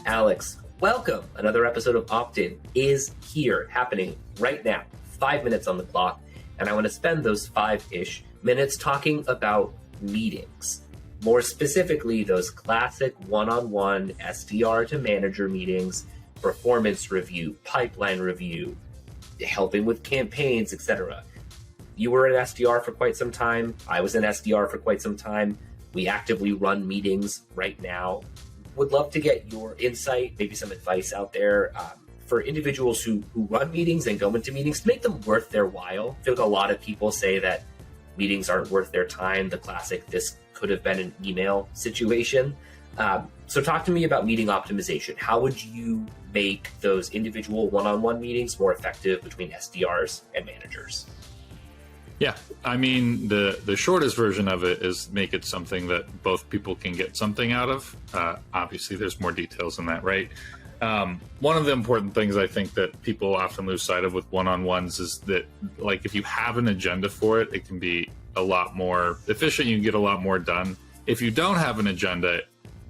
Alex, welcome. Another episode of Opt-in is here, happening right now. 5 minutes on the clock, and I want to spend those 5-ish minutes talking about meetings. More specifically, those classic one-on-one SDR to manager meetings, performance review, pipeline review, helping with campaigns, etc. You were an SDR for quite some time. I was an SDR for quite some time. We actively run meetings right now. Would love to get your insight, maybe some advice out there for individuals who run meetings and go into meetings to make them worth their while. I feel like a lot of people say that meetings aren't worth their time. The classic, this could have been an email situation. So talk to me about meeting optimization. How would you make those individual one-on-one meetings more effective between SDRs and managers? Yeah, I mean, the shortest version of it is make it something that both people can get something out of. Obviously, there's more details in that, right? One of the important things I think that people often lose sight of with one-on-ones is that, like, if you have an agenda for it, it can be a lot more efficient. You can get a lot more done. If you don't have an agenda,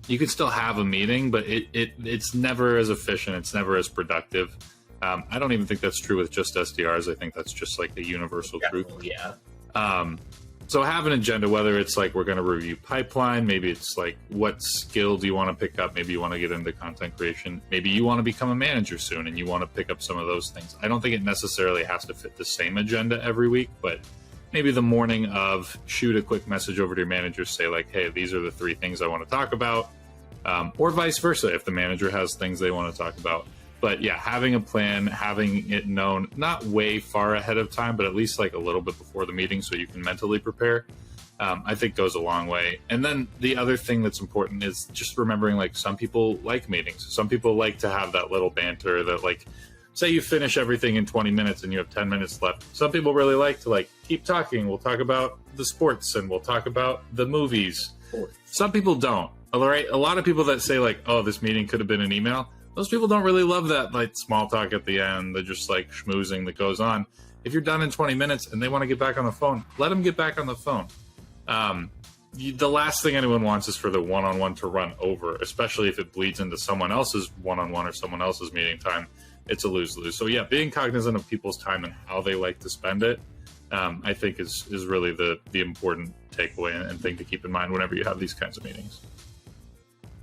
you can still have a meeting, but it's never as efficient. It's never as productive. I don't even think that's true with just SDRs. I think that's just like a universal truth. Yeah. So have an agenda, whether it's like we're going to review pipeline, maybe it's like what skill do you want to pick up? Maybe you want to get into content creation. Maybe you want to become a manager soon and you want to pick up some of those things. I don't think it necessarily has to fit the same agenda every week, but maybe the morning of, shoot a quick message over to your manager, say like, hey, these are the 3 things I want to talk about, or vice versa if the manager has things they want to talk about. But yeah, having a plan, having it known, not way far ahead of time, but at least like a little bit before the meeting so you can mentally prepare, I think goes a long way. And then the other thing that's important is just remembering, like, some people like meetings. Some people like to have that little banter that, like, say you finish everything in 20 minutes and you have 10 minutes left. Some people really like to, like, keep talking. We'll talk about the sports and we'll talk about the movies. Some people don't. All right. A lot of people that say, like, oh, this meeting could have been an email. Those people don't really love that, like, small talk at the end. They're just like schmoozing that goes on. If you're done in 20 minutes and they want to get back on the phone, let them get back on the phone. The last thing anyone wants is for the one-on-one to run over, especially if it bleeds into someone else's one-on-one or someone else's meeting time. It's a lose-lose. So yeah, being cognizant of people's time and how they like to spend it, I think is really the important takeaway and thing to keep in mind whenever you have these kinds of meetings.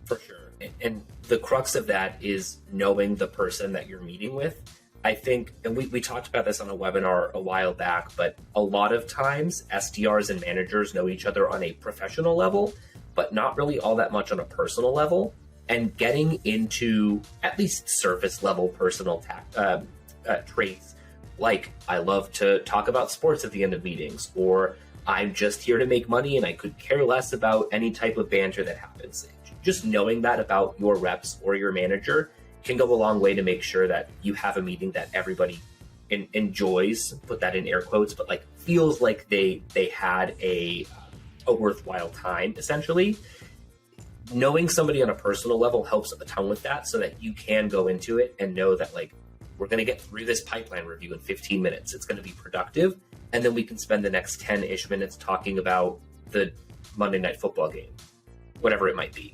For sure. And the crux of that is knowing the person that you're meeting with. I think, and we talked about this on a webinar a while back, but a lot of times SDRs and managers know each other on a professional level, but not really all that much on a personal level. And getting into at least surface level personal traits, like I love to talk about sports at the end of meetings, or I'm just here to make money and I could care less about any type of banter that happens. Just knowing that about your reps or your manager can go a long way to make sure that you have a meeting that everybody enjoys, put that in air quotes, but like feels like they had a worthwhile time, essentially. Knowing somebody on a personal level helps a ton with that, so that you can go into it and know that, like, we're going to get through this pipeline review in 15 minutes. It's going to be productive. And then we can spend the next 10-ish minutes talking about the Monday Night Football game, whatever it might be.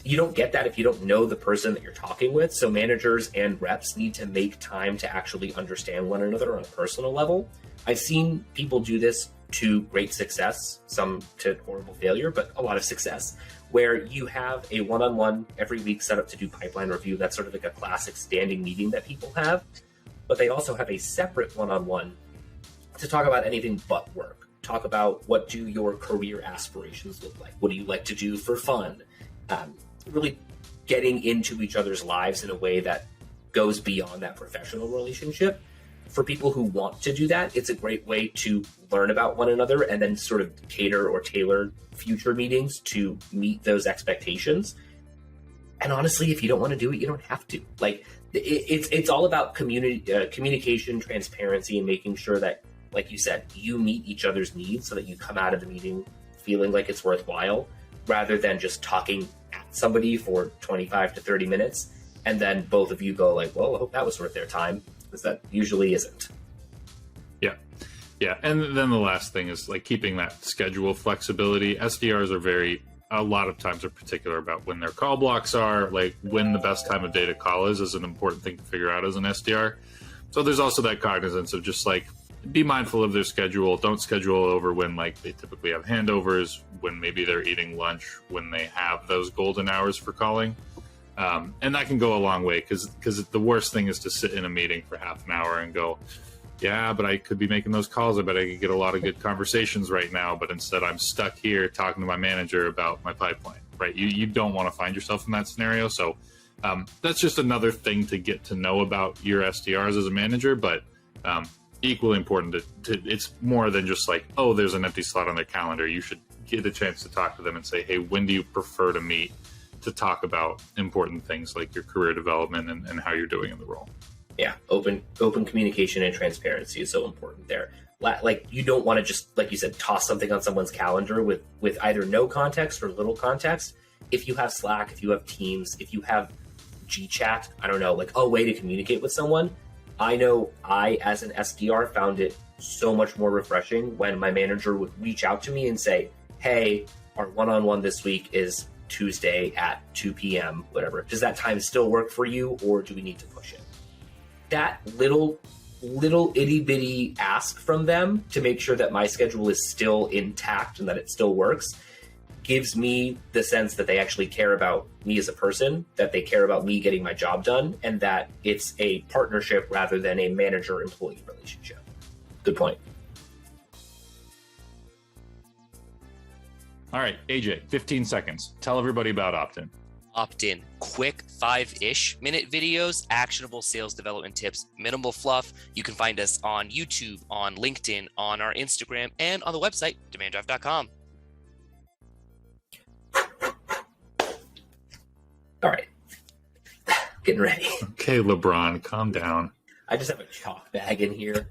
You don't get that if you don't know the person that you're talking with. So managers and reps need to make time to actually understand one another on a personal level. I've seen people do this to great success, some to horrible failure, but a lot of success, where you have a one-on-one every week set up to do pipeline review. That's sort of like a classic standing meeting that people have. But they also have a separate one-on-one to talk about anything but work. Talk about, what do your career aspirations look like? What do you like to do for fun? Really getting into each other's lives in a way that goes beyond that professional relationship. For people who want to do that, it's a great way to learn about one another and then sort of cater or tailor future meetings to meet those expectations. And honestly, if you don't want to do it, you don't have to. Like, it's all about communication, transparency, and making sure that, like you said, you meet each other's needs so that you come out of the meeting feeling like it's worthwhile, rather than just talking at somebody for 25 to 30 minutes. And then both of you go like, well, I hope that was worth their time, because that usually isn't. Yeah. Yeah, and then the last thing is like keeping that schedule flexibility. SDRs are a lot of times are particular about when their call blocks are, like when the best time of day to call is an important thing to figure out as an SDR. So there's also that cognizance of just like, be mindful of their schedule. Don't schedule over when like they typically have handovers, when maybe they're eating lunch, when they have those golden hours for calling. And that can go a long way because the worst thing is to sit in a meeting for half an hour and go, yeah, but I could be making those calls. I bet I could get a lot of good conversations right now. But instead, I'm stuck here talking to my manager about my pipeline, right? You don't want to find yourself in that scenario. So that's just another thing to get to know about your SDRs as a manager. But equally important, it's more than just like, oh, there's an empty slot on their calendar. You should get a chance to talk to them and say, hey, when do you prefer to meet to talk about important things like your career development and how you're doing in the role? Yeah, open communication and transparency is so important there. Like, you don't want to just, like you said, toss something on someone's calendar with either no context or little context. If you have Slack, if you have Teams, if you have GChat, I don't know, like a way to communicate with someone. I know I, as an SDR, found it so much more refreshing when my manager would reach out to me and say, hey, our one-on-one this week is Tuesday at 2 p.m., whatever. Does that time still work for you, or do we need to push it? That little itty bitty ask from them to make sure that my schedule is still intact and that it still works gives me the sense that they actually care about me as a person, that they care about me getting my job done, and that it's a partnership rather than a manager-employee relationship. Good point. All right, AJ, 15 seconds. Tell everybody about opt-in. Opt-in, quick 5-ish minute videos, actionable sales development tips, minimal fluff. You can find us on YouTube, on LinkedIn, on our Instagram, and on the website, demanddrive.com. All right. Getting ready. Okay, LeBron, calm down. I just have a chalk bag in here.